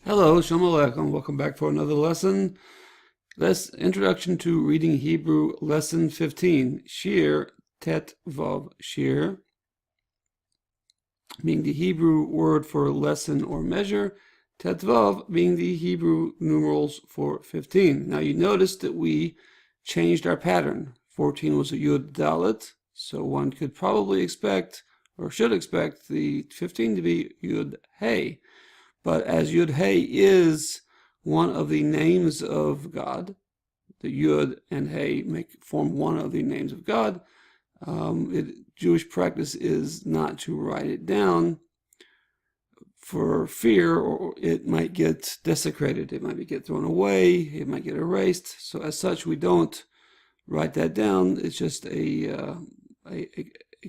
Hello, Shalom Aleichem. Welcome back for another lesson. Introduction to Reading Hebrew, Lesson 15. Shir, Tet Vav. Shir, being the Hebrew word for lesson or measure. Tet Vav being the Hebrew numerals for 15. Now you notice that we changed our pattern. 14 was a Yud Dalet, so one could probably expect, or should expect, the 15 to be Yud Hey. But as Yud Hey is one of the names of God, the Yud and Hey form one of the names of God. Jewish practice is not to write it down for fear, or it might get desecrated. It might get thrown away. It might get erased. So as such, we don't write that down. It's just a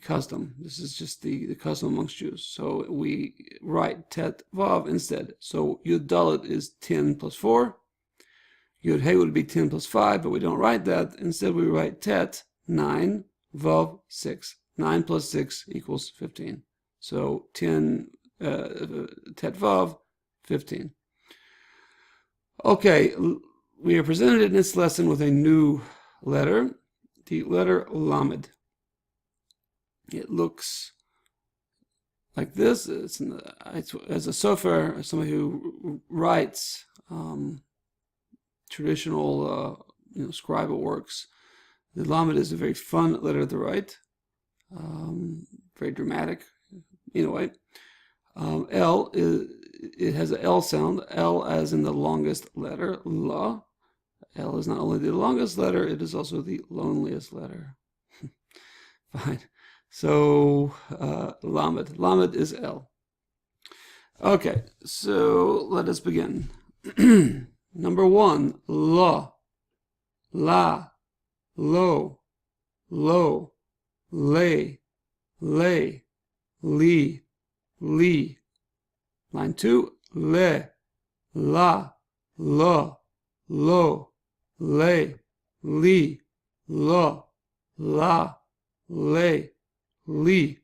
custom. This is just the custom amongst Jews. So we write Tet Vav instead. So Yud Dalet is 10 plus 4. Yud Hey would be 10 plus 5, but we don't write that. Instead we write Tet 9, Vav 6. 9 plus 6 equals 15. So 10 Tet Vav 15. Okay, we are presented in this lesson with a new letter, the letter Lamed. It looks like this. It's as a sofer, somebody who writes traditional, scribal works. The Lamed is a very fun letter to write, very dramatic in a way. It has an L sound. L as in the longest letter. La. L is not only the longest letter; it is also the loneliest letter. Fine. So, Lamed. Lamed is L. Okay, so let us begin. Number 1, La. La. Lo. Lo. Lay. Lay. Li. Li. Line 2, Le. La. Lo. Lo. Lay. Li. Lo. La. Lay. Li.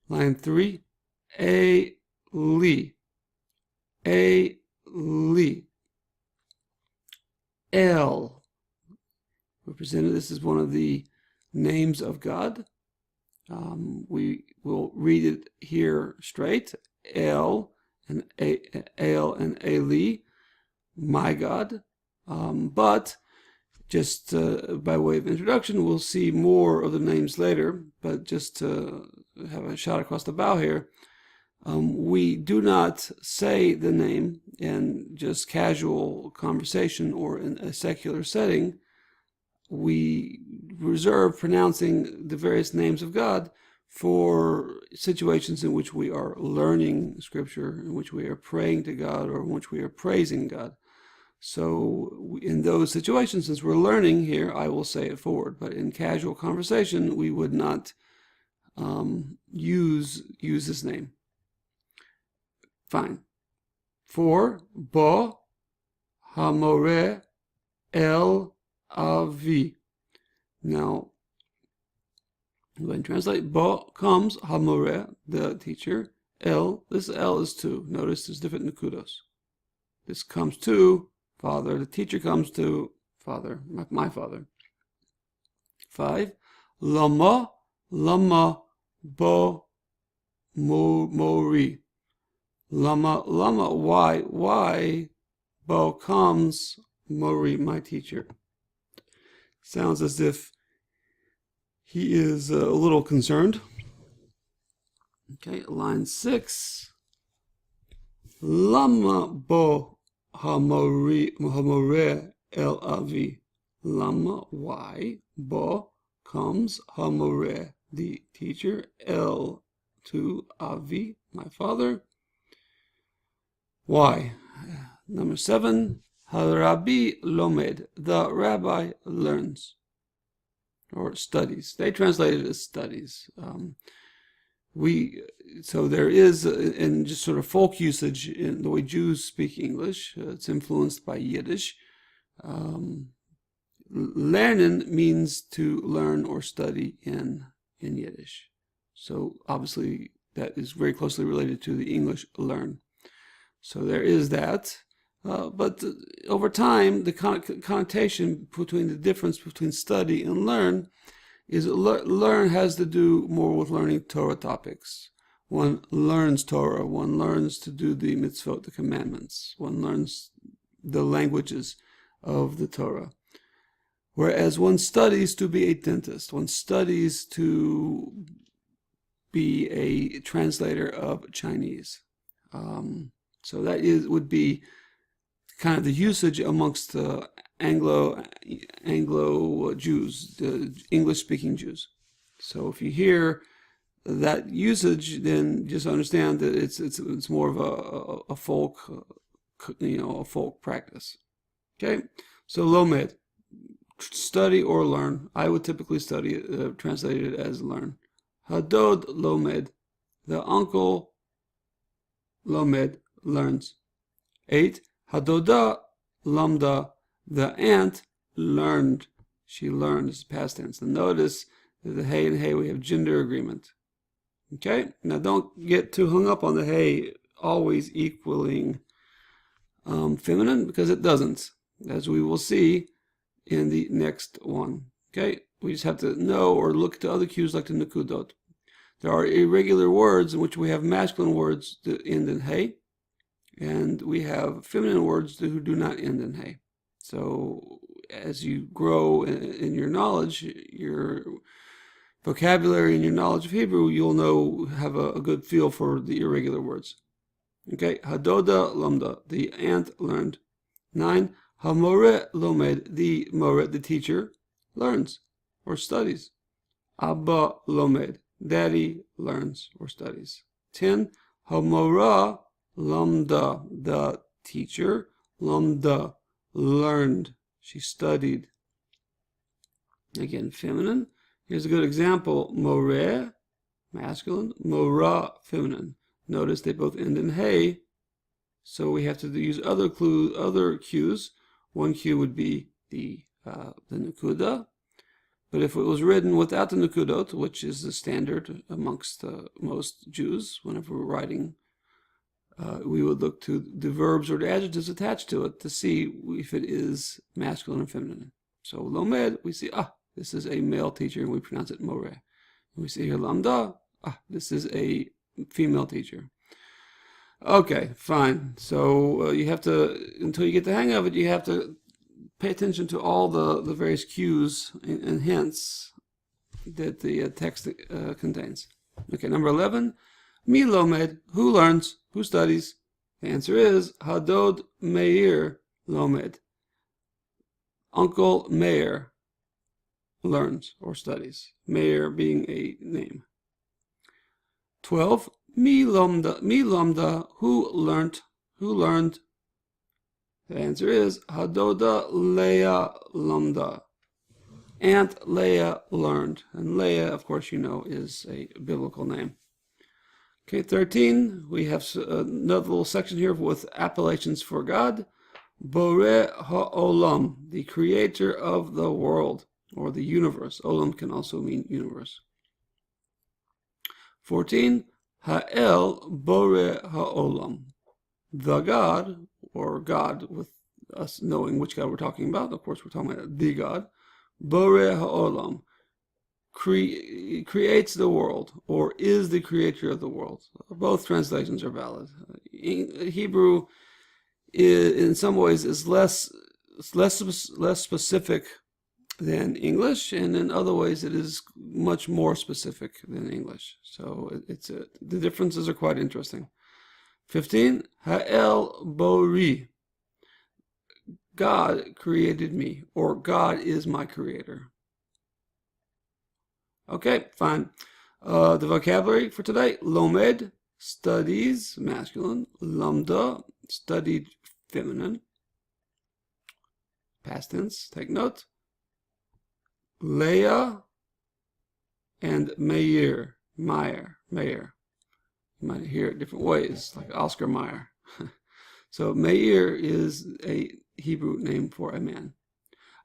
Line 3, A, Li. A, Li. El. Represented, this is one of the names of God. We will read it here straight. El and Eli, my God. But just by way of introduction, we'll see more of the names later, but just to have a shot across the bow here, we do not say the name in just casual conversation or in a secular setting. We reserve pronouncing the various names of God for situations in which we are learning Scripture, in which we are praying to God, or in which we are praising God. So in those situations, since we're learning here, I will say it forward. But in casual conversation, we would not use this name. Fine. 4, Bo Hamoreh El Avi. Now, I'm going to translate. Bo comes, Hamoreh, the teacher. El, this L is 2. Notice there's different nukudos. This comes to Father. The teacher comes to Father, my Father. 5, Lama, Lama, Bo, Mori. Lama, Lama, why, Bo comes, Mori, my teacher. Sounds as if he is a little concerned. Okay, line 6. Lama, Bo, Hamoreh El Avi. Lama, why? Bo comes, Hamoreh, the teacher, El to Avi, my father. Why? Number 7, Harabi Lomed, the rabbi learns or studies. They translate it as studies. So there is, in just sort of folk usage in the way Jews speak English, it's influenced by Yiddish. Lernen means to learn or study in Yiddish. So obviously that is very closely related to the English learn. So there is that. But over time, the connotation between the difference between study and learn is learn has to do more with learning Torah topics. One learns Torah. One learns to do the mitzvot, the commandments. One learns the languages of the Torah. Whereas one studies to be a dentist. One studies to be a translator of Chinese. So that would be kind of the usage amongst the Anglo Jews, the English-speaking Jews. So if you hear that usage, then just understand that it's more of a folk, a folk practice. Okay, so lomed, study or learn. I would typically study translate it as learn. Hadod lomed, the uncle lomed learns. 8. Hadoda lamda, the aunt learned. She learned. This is past tense. And notice that the hey and hey we have gender agreement. Okay? Now don't get too hung up on the hey always equaling feminine, because it doesn't, as we will see in the next one. Okay? We just have to know or look to other cues like the nukudot. There are irregular words in which we have masculine words that end in hey, and we have feminine words who do not end in hey. So as you grow in your knowledge, your vocabulary and your knowledge of Hebrew, you'll have a good feel for the irregular words. Okay, Hadoda Lamda, the aunt learned. 9. Hamore Lomed, the more, the teacher, learns or studies. Abba Lomed, daddy learns or studies. 10. Hamora Lamda, the teacher, Lamda, learned. She studied. Again, feminine. Here's a good example. More, masculine. Mora, feminine. Notice they both end in hey, so we have to use other cues. One cue would be the nukuda, but if it was written without the nukudot, which is the standard amongst most Jews, whenever we're writing, we would look to the verbs or the adjectives attached to it to see if it is masculine or feminine. So lomed, we see, this is a male teacher, and we pronounce it more. And we see here lamda, this is a female teacher. Okay, fine. So you have to, until you get the hang of it, you have to pay attention to all the various cues and hints that the text contains. Okay, number 11. Mi lomed, who learns, who studies? The answer is Hadod Meir lomed. Uncle Meir learns or studies. Meir being a name. 12. Mi lamda, who learned? The answer is Hadoda Leah lamda. Aunt Leah learned. And Leah, of course, is a biblical name. Okay, 13. We have another little section here with appellations for God. Boreh ha'olam, the creator of the world or the universe. Olam can also mean universe. 14. Ha'el Boreh ha'olam, the God, or God with us knowing which God we're talking about. Of course, we're talking about the God. Boreh ha'olam, creates the world, or is the creator of the world. Both translations are valid. Hebrew, in some ways, is less specific than English, and in other ways it is much more specific than English. So the differences are quite interesting. 15. Ha'el Bori, God created me, or God is my creator. Okay, fine. The vocabulary for today: lomed, studies, masculine. Lamda, studied, feminine. Past tense, take note. Leah and Meir. You might hear it different ways, like Oscar Mayer. So Meir is a Hebrew name for a man.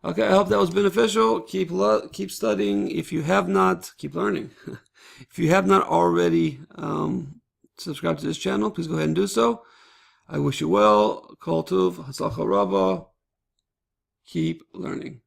Okay, I hope that was beneficial. Keep studying. If you have not, keep learning. If you have not already subscribed to this channel, please go ahead and do so. I wish you well. Kol Tuv, Hatzlacha Rabba. Keep learning.